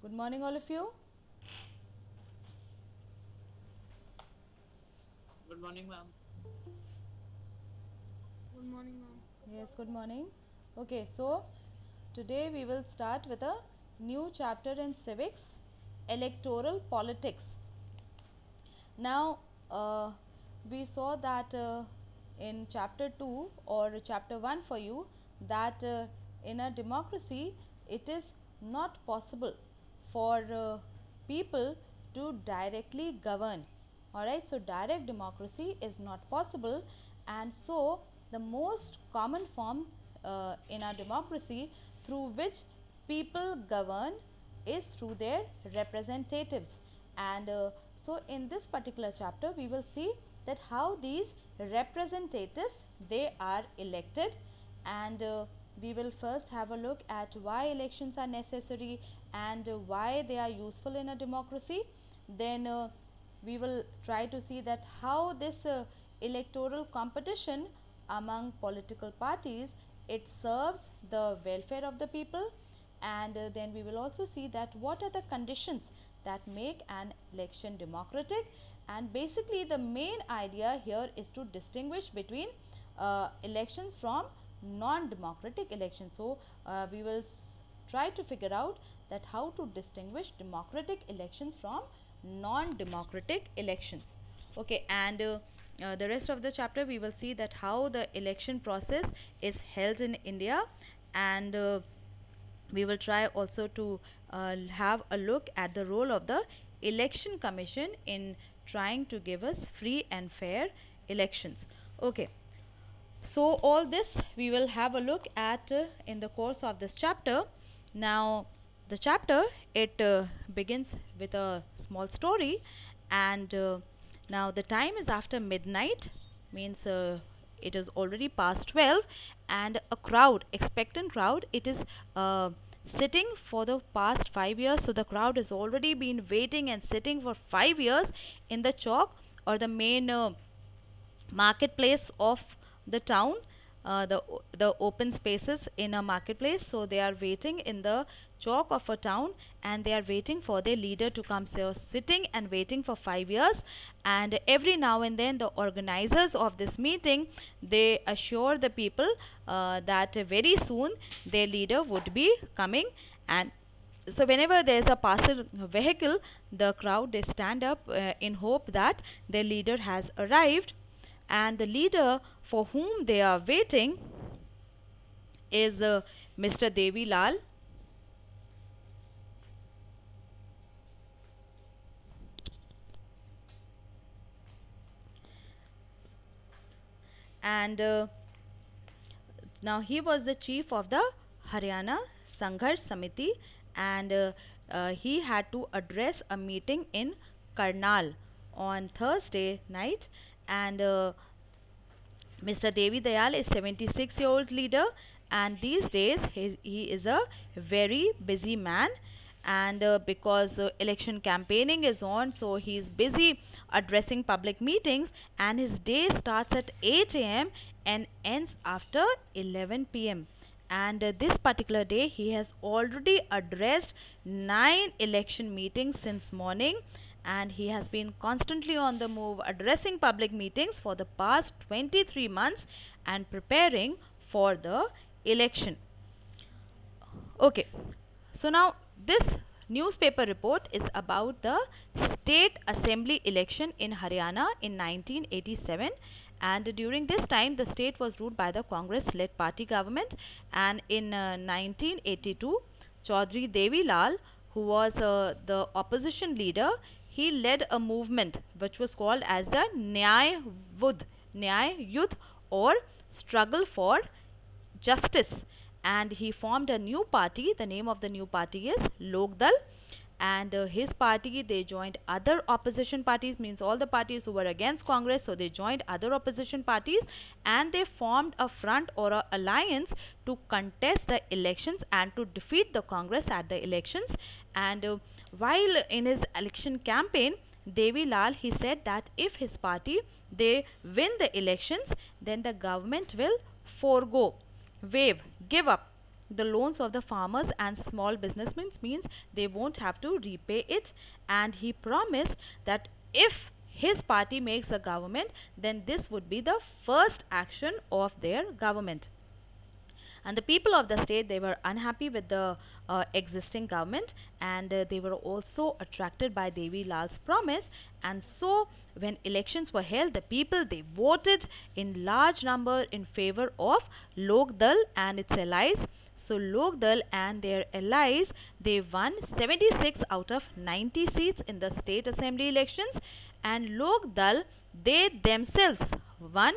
Good morning, all of you. Good morning, ma'am. Good morning, ma'am. Yes, good morning. Okay, so today we will start with a new chapter in civics, electoral politics. Now, we saw that in chapter 2 or chapter 1 for you that in a democracy it is not possible for people to directly govern. Alright, so direct democracy is not possible, and so the most common form in our democracy through which people govern is through their representatives. And so in this particular chapter we will see that how these representatives they are elected, and we will first have a look at why elections are necessary and why they are useful in a democracy. Then we will try to see that how this electoral competition among political parties it serves the welfare of the people, and then we will also see that what are the conditions that make an election democratic. And basically the main idea here is to distinguish between elections from non-democratic elections. So we will try to figure out that how to distinguish democratic elections from non-democratic elections. Okay, and the rest of the chapter we will see that how the election process is held in India, and we will try also to have a look at the role of the election commission in trying to give us free and fair elections. Okay, so all this we will have a look at in the course of this chapter. Now the chapter it begins with a small story, and now the time is after midnight, means it is already past 12, and a crowd, expectant crowd, it is sitting for the past 5 years. So the crowd has already been waiting and sitting for 5 years in the chalk or the main marketplace of the town, the open spaces in a marketplace. So they are waiting in the chalk of a town, and they are waiting for their leader to come. So sitting and waiting for 5 years, and every now and then the organizers of this meeting they assure the people that very soon their leader would be coming. And so whenever there is a passing vehicle, the crowd they stand up in hope that their leader has arrived. And the leader for whom they are waiting is Mr. Devi Lal. And now he was the chief of the Haryana Sangharsh Samiti, and he had to address a meeting in Karnal on Thursday night. And Mr. Devi Dayal is 76-year-old leader, and these days he is a very busy man. And because election campaigning is on, so he is busy addressing public meetings, and his day starts at 8 a.m. and ends after 11 p.m. And this particular day he has already addressed 9 election meetings since morning, and he has been constantly on the move addressing public meetings for the past 23 months and preparing for the election. Okay, so now this newspaper report is about the state assembly election in Haryana in 1987, and during this time the state was ruled by the Congress led party government. And in 1982 Chaudhry Devi Lal, who was the opposition leader, he led a movement which was called as the Nyay Yudh or struggle for justice, and he formed a new party. The name of the new party is Lok Dal, and his party they joined other opposition parties, means all the parties who were against Congress, so they joined other opposition parties and they formed a front or a alliance to contest the elections and to defeat the Congress at the elections. And while in his election campaign, Devi Lal he said that if his party they win the elections, then the government will forego, waive, give up the loans of the farmers and small businessmen, means they won't have to repay it. And he promised that if his party makes a government, then this would be the first action of their government. And the people of the state, they were unhappy with the existing government, and they were also attracted by Devi Lal's promise. And so when elections were held, the people, they voted in large number in favor of Lok Dal and its allies. So Lok Dal and their allies, they won 76 out of 90 seats in the state assembly elections, and Lok Dal, they themselves won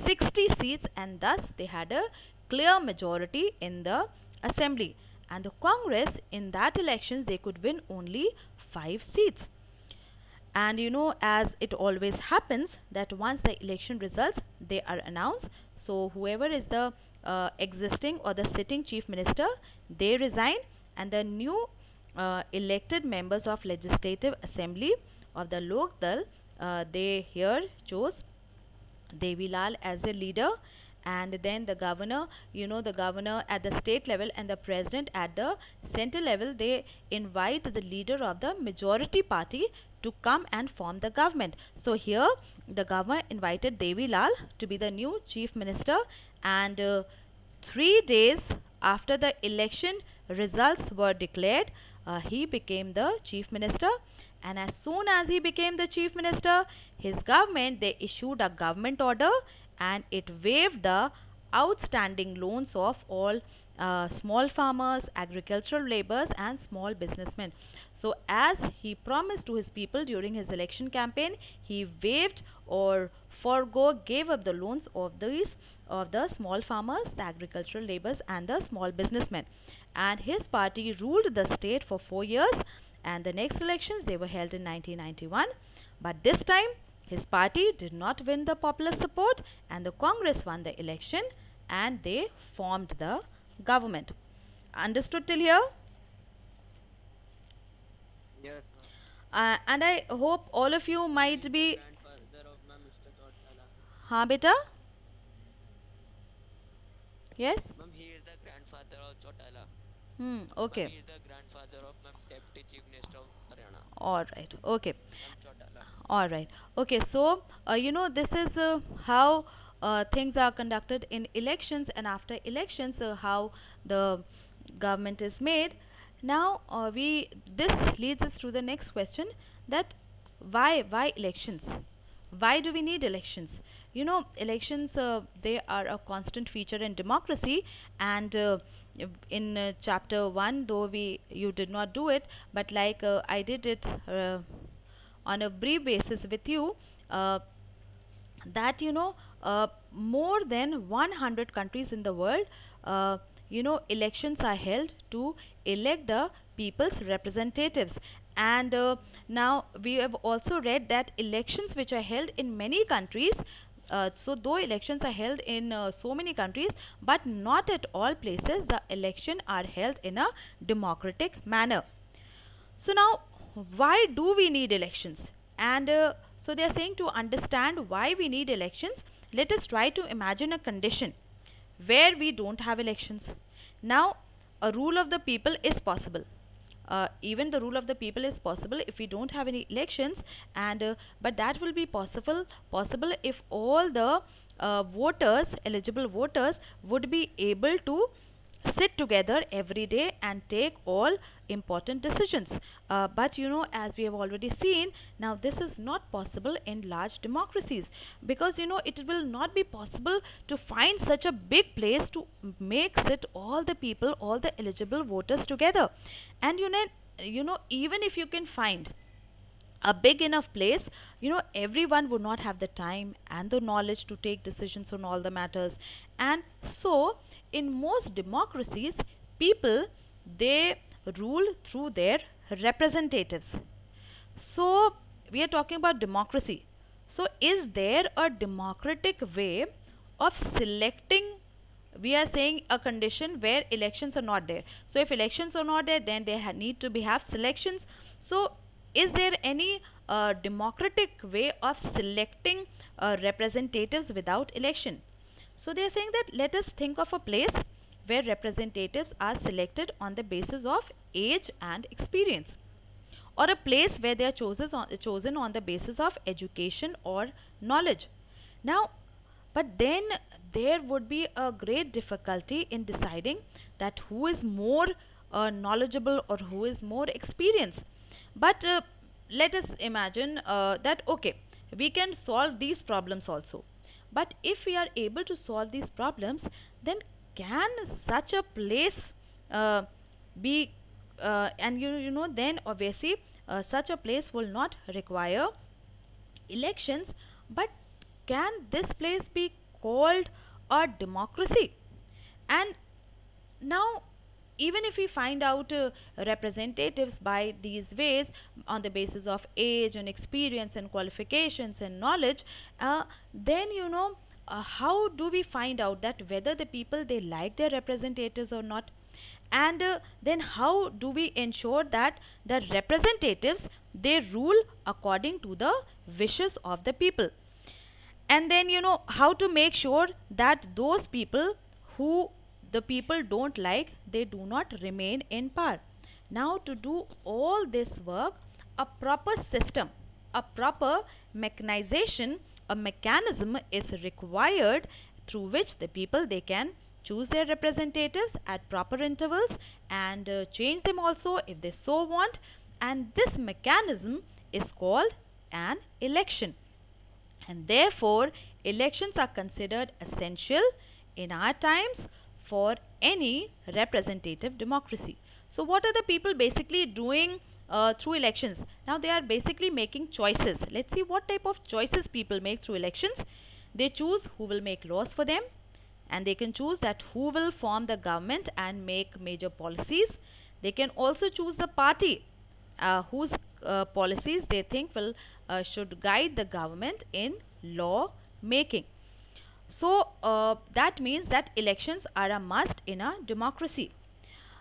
60 seats, and thus they had a clear majority in the assembly. And the Congress, in that elections, they could win only 5 seats. And you know, as it always happens, that once the election results, they are announced, so whoever is the existing or the sitting chief minister, they resign, and the new elected members of legislative assembly of the Lok Dal, they here chose Devi Lal as the leader. And then the governor, you know, the governor at the state level and the president at the center level, they invite the leader of the majority party to come and form the government. So here the governor invited Devi Lal to be the new chief minister, and 3 days after the election results were declared, he became the chief minister. And as soon as he became the chief minister, his government, they issued a government order, and it waived the outstanding loans of all small farmers, agricultural laborers and small businessmen. So as he promised to his people during his election campaign, he waived or gave up the loans of the small farmers, the agricultural laborers and the small businessmen. And his party ruled the state for 4 years, and the next elections, they were held in 1991. But this time his party did not win the popular support, and the Congress won the election, and they formed the government. Understood till here? Yes, And I hope all of you might be. grandfather of my Mr. Chautala. Haan beta? Yes? Ma'am, he is the grandfather of Chautala. Okay. He is the grandfather of my Deputy Chief Minister of Haryana. All right. Okay. Ma'am Chautala. All right. Okay. So, you know, this is how things are conducted in elections, and after elections, how the government is made. Now, this leads us to the next question, that why elections? Why do we need elections? You know, elections, they are a constant feature in democracy, and in chapter 1, though you did not do it, but like I did it on a brief basis with you, that you know, more than 100 countries in the world, you know, elections are held to elect the people's representatives. And now we have also read that elections which are held in many countries, so though elections are held in so many countries, but not at all places the election are held in a democratic manner. So now, why do we need elections? And so they are saying, to understand why we need elections, let us try to imagine a condition where we don't have elections. Now, a rule of the people is possible. Even the rule of the people is possible if we don't have any elections, and but that will be possible if all the voters, eligible voters, would be able to sit together every day and take all important decisions. But you know, as we have already seen, now this is not possible in large democracies, because you know, it will not be possible to find such a big place to make sit all the people, all the eligible voters together. And you know, even if you can find a big enough place, you know, everyone would not have the time and the knowledge to take decisions on all the matters. And so in most democracies, people, they rule through their representatives. So we are talking about democracy. So is there a democratic way of selecting? We are saying a condition where elections are not there. So if elections are not there, then they need to have selections. So is there any democratic way of selecting representatives without election? So they are saying that let us think of a place where representatives are selected on the basis of age and experience, or a place where they are chosen on the basis of education or knowledge. Now, but then there would be a great difficulty in deciding that who is more knowledgeable or who is more experienced. But let us imagine that okay, we can solve these problems also. But if we are able to solve these problems, then can such a place be and you know, then obviously such a place will not require elections, but can this place be called a democracy? And now, even if we find out representatives by these ways, on the basis of age and experience and qualifications and knowledge, then you know, how do we find out that whether the people, they like their representatives or not? And then how do we ensure that the representatives, they rule according to the wishes of the people? And then you know, how to make sure that those people who the people don't like, they do not remain in power. Now, to do all this work, a proper system, a proper mechanization, a mechanism is required through which the people, they can choose their representatives at proper intervals and change them also if they so want. And this mechanism is called an election. And therefore, elections are considered essential in our times for any representative democracy. So what are the people basically doing through elections? Now they are basically making choices. Let's see what type of choices people make through elections. They choose who will make laws for them, and they can choose that who will form the government and make major policies. They can also choose the party whose policies they think will should guide the government in law making. So that means that elections are a must in a democracy.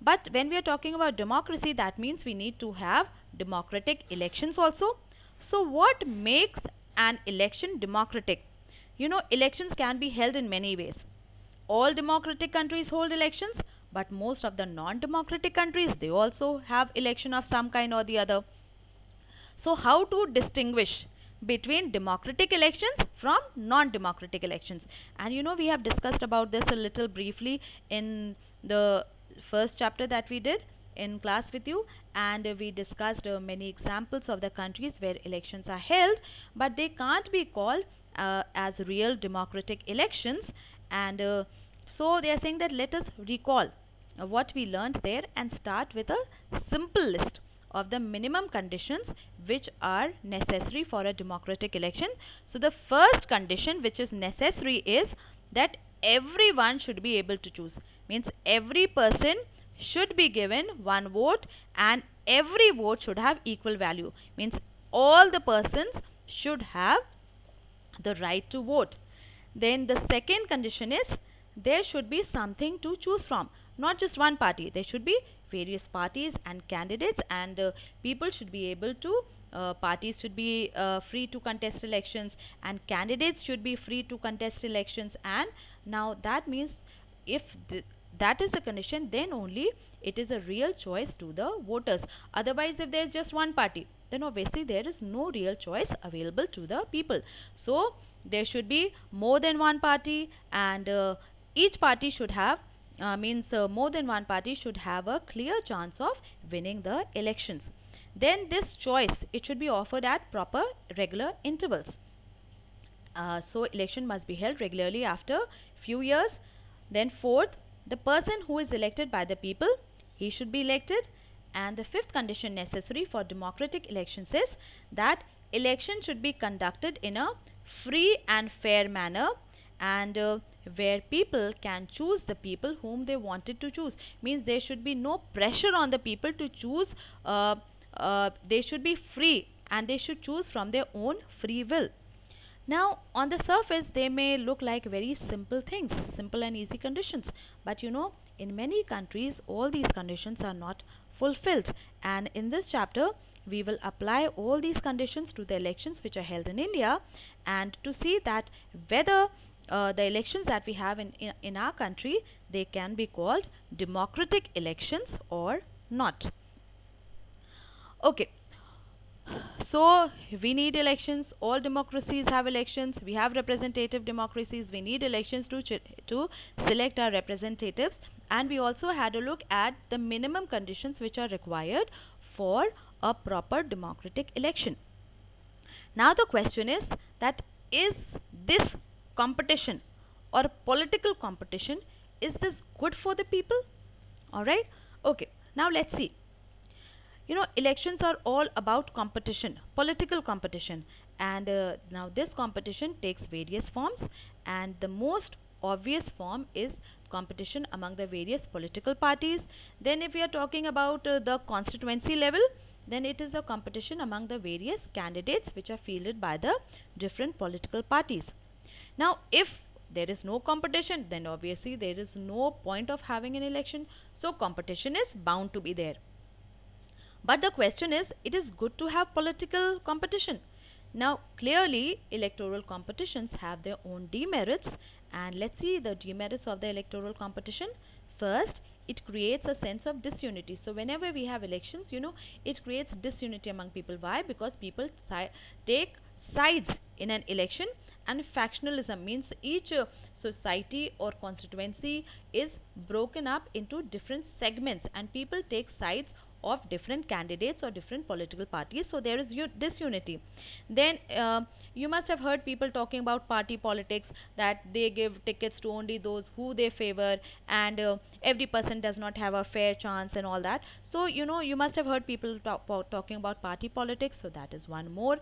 But when we are talking about democracy, that means we need to have democratic elections also. So what makes an election democratic? You know, elections can be held in many ways. All democratic countries hold elections, but most of the non-democratic countries, they also have election of some kind or the other. So how to distinguish between democratic elections from non-democratic elections? And you know, we have discussed about this a little briefly in the first chapter that we did in class with you, and we discussed many examples of the countries where elections are held, but they can't be called as real democratic elections. And so they are saying that let us recall what we learned there and start with a simple list of the minimum conditions which are necessary for a democratic election. So the first condition which is necessary is that everyone should be able to choose. Means every person should be given one vote and every vote should have equal value. Means all the persons should have the right to vote. Then the second condition is there should be something to choose from. Not just one party. There should be various parties and candidates, and people should be able to parties should be free to contest elections, and candidates should be free to contest elections. And now that means if that is the condition, then only it is a real choice to the voters. Otherwise, if there is just one party, then obviously there is no real choice available to the people. So there should be more than one party, and each party should have more than one party should have a clear chance of winning the elections. Then this choice, it should be offered at proper regular intervals. So election must be held regularly after few years. Then fourth, the person who is elected by the people, he should be elected. And the fifth condition necessary for democratic elections is that election should be conducted in a free and fair manner, and where people can choose the people whom they wanted to choose. Means there should be no pressure on the people to choose. They should be free and they should choose from their own free will. Now on the surface they may look like very simple things, simple and easy conditions, but you know, in many countries all these conditions are not fulfilled. And in this chapter we will apply all these conditions to the elections which are held in India, and to see that whether the elections that we have in our country, they can be called democratic elections or not. Okay, so we need elections. All democracies have elections. We have representative democracies. We need elections to select our representatives. And we also had a look at the minimum conditions which are required for a proper democratic election. Now the question is this competition or political competition, is this good for the people? Alright, okay, now let's see. Elections are all about competition, political competition, and now this competition takes various forms, and the most obvious form is competition among the various political parties. Then if we are talking about the constituency level, then it is a competition among the various candidates which are fielded by the different political parties. Now if there is no competition, then obviously there is no point of having an election, so competition is bound to be there. But the question is, it is good to have political competition. Now clearly electoral competitions have their own demerits, and let's see the demerits of the electoral competition. First, it creates a sense of disunity. So whenever we have elections, it creates disunity among people. Why? Because people take sides in an election, and factionalism means each society or constituency is broken up into different segments, and people take sides of different candidates or different political parties, so there is disunity. Then you must have heard people talking about party politics, that they give tickets to only those who they favor, and every person does not have a fair chance and all that. So you must have heard people talking about party politics, so that is one more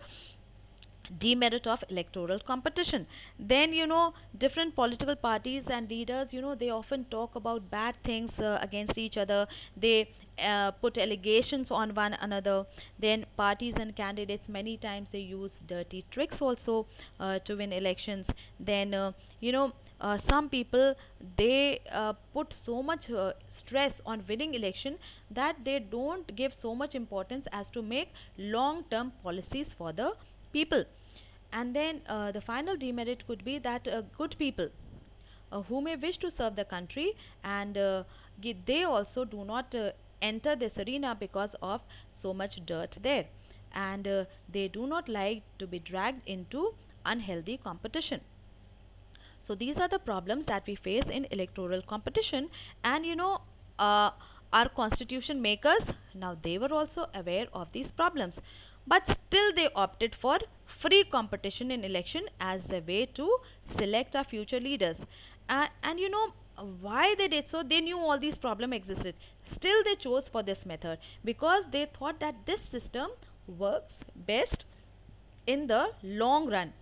demerit of electoral competition. Then different political parties and leaders, they often talk about bad things against each other. They put allegations on one another. Then parties and candidates, many times they use dirty tricks also to win elections. Then some people, they put so much stress on winning election that they don't give so much importance as to make long term policies for the people. And then the final demerit could be that good people who may wish to serve the country, and they also do not enter this arena because of so much dirt there, and they do not like to be dragged into unhealthy competition. So these are the problems that we face in electoral competition. And our constitution makers, now they were also aware of these problems, but still they opted for free competition in election as the way to select our future leaders. And why they did so? They knew all these problems existed, still they chose for this method because they thought that this system works best in the long run.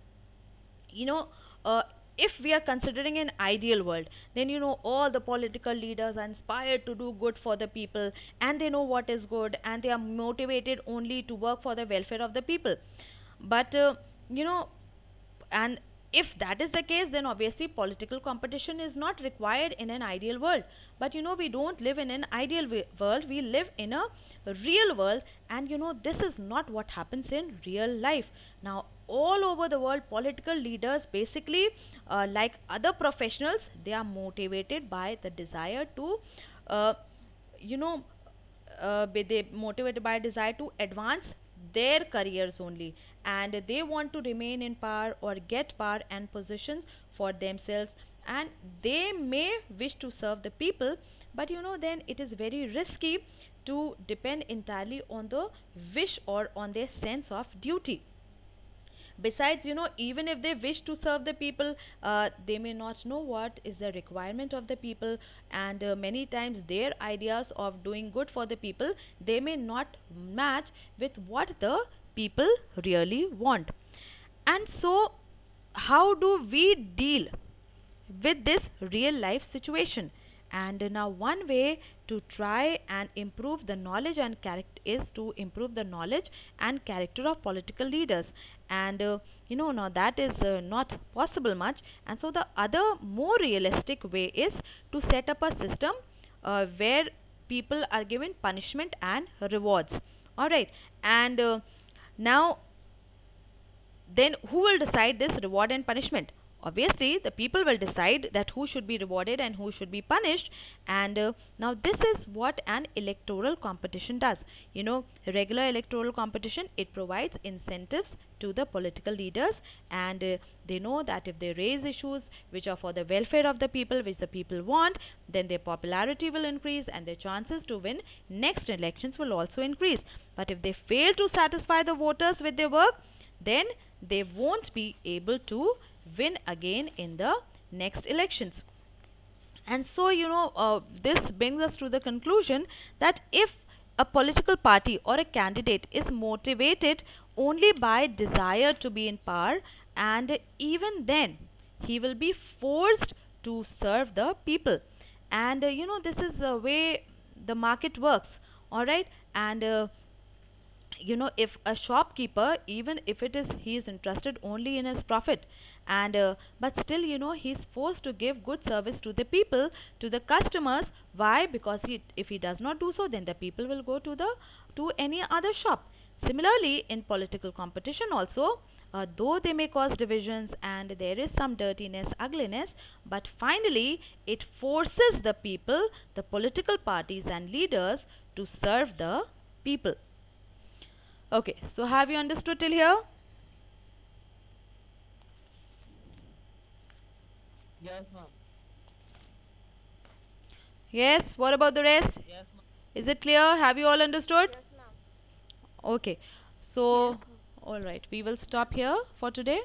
If we are considering an ideal world, then all the political leaders are inspired to do good for the people, and they know what is good, and they are motivated only to work for the welfare of the people. But and if that is the case, then obviously political competition is not required in an ideal world. But we don't live in an ideal world, we live in a real world, and this is not what happens in real life. Now all over the world, political leaders basically like other professionals, they are motivated by the desire to they motivated by a desire to advance their careers only, and they want to remain in power or get power and positions for themselves, and they may wish to serve the people, but then it is very risky to depend entirely on the wish or on their sense of duty. Besides, even if they wish to serve the people, they may not know what is the requirement of the people, and many times their ideas of doing good for the people, they may not match with what the people really want. And so how do we deal with this real life situation? And now one way to try and improve the knowledge and character is to improve the knowledge and character of political leaders, and now that is not possible much. And so the other more realistic way is to set up a system where people are given punishment and rewards. Alright, and now then who will decide this reward and punishment? obviously the people will decide that who should be rewarded and who should be punished. And now this is what an electoral competition does. You know, regular electoral competition, it provides incentives to the political leaders, and they know that if they raise issues which are for the welfare of the people, which the people want, then their popularity will increase and their chances to win next elections will also increase. But if they fail to satisfy the voters with their work, then they won't be able to win again in the next elections. And so, you know, this brings us to the conclusion that if a political party or a candidate is motivated only by desire to be in power, and even then he will be forced to serve the people. And you know, this is the way the market works, all right. And you know, if a shopkeeper, even if it is he is interested only in his profit, and but still, you know, he is forced to give good service to the people, to the customers. Why? Because if he does not do so, then the people will go to any other shop. Similarly, in political competition also, though they may cause divisions and there is some dirtiness, ugliness, but finally it forces the people, the political parties and leaders, to serve the people. Okay, so have you understood till here? Yes, ma'am. Yes, what about the rest? Yes, ma'am. Is it clear? Have you all understood? Yes, ma'am. Okay, so all right, we will stop here for today.